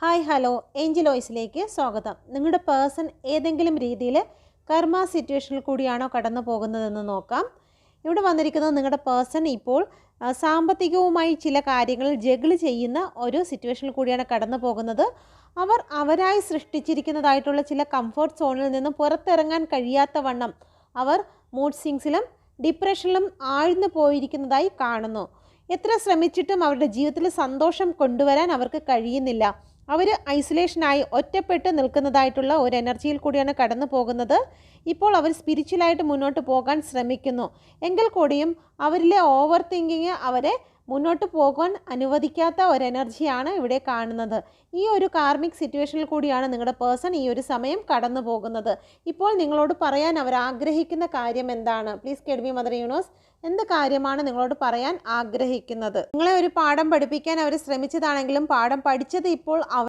Hi hello Angel വോയിസിലേക്ക് സ്വാഗതം. നിങ്ങളുടെ person ഏതെങ്കിലും രീതിയിൽ കർമ്മ സിറ്റുവേഷനിൽ കൂടിയാണോ കടന്നു പോകുന്നതെന്ന് നോക്കാം. ഇവിടെ വന്നിരിക്കുന്നത് നിങ്ങളുടെ പേഴ്സൺ ഇപ്പോൾ സാമ്പത്തികവുമായി ചില കാര്യങ്ങളിൽ ജഗിൾ ചെയ്യുന്ന ഒരു സിറ്റുവേഷനിൽ കൂടിയാണ് കടന്നു പോകുന്നത്. അവർ അവരായി സൃഷ്ടിച്ചിരിക്കുന്നതായിട്ടുള്ള ചില കംഫർട്ട് സോണിൽ നിന്ന് പുറത്തിറങ്ങാൻ കഴിയാത്ത വണ്ണം അവർ മൂഡ് സ്വിങ്സിലും ഡിപ്രഷനിലും ആഴ്ന്നു പോയിരിക്കുന്നതായി കാണുന്നു. എത്ര ശ്രമിച്ചിട്ടും അവരുടെ ജീവിതത്തിൽ സന്തോഷം കൊണ്ടുവരാൻ അവർക്ക് കഴിയുന്നില്ല. അവർ ഐസൊലേഷനായി ഒറ്റപ്പെട്ട് നിൽക്കുന്നതായിട്ടുള്ള ഒരു എനർജിയിൽ കൂടിയാണ് കടന്നു പോകുന്നത്. ഇപ്പോൾ അവർ സ്പിരിച്വലായിട്ട് മുന്നോട്ട് പോകാൻ ശ്രമിക്കുന്നു. എങ്കിൽ കൂടിയും അവരിലെ ഓവർ തിങ്കിങ് അവരെ മുന്നോട്ട് പോകാൻ അനുവദിക്കാത്ത ഒരു എനർജിയാണ് ഇവിടെ കാണുന്നത്. ഈ ഒരു കാർമിക് സിറ്റുവേഷനിൽ കൂടിയാണ് നിങ്ങളുടെ പേഴ്സൺ ഈ ഒരു സമയം കടന്നു പോകുന്നത്. ഇപ്പോൾ നിങ്ങളോട് പറയാൻ അവർ ആഗ്രഹിക്കുന്ന കാര്യം എന്താണ്? Please guide me mother universe. എന്ത് കാര്യമാണ് നിങ്ങളോട് പറയാൻ ആഗ്രഹിക്കുന്നത്? നിങ്ങളെ ഒരു പാഠം പഠിപ്പിക്കാൻ അവർ ശ്രമിച്ചതാണെങ്കിലും പാഠം പഠിച്ചത് ഇപ്പോൾ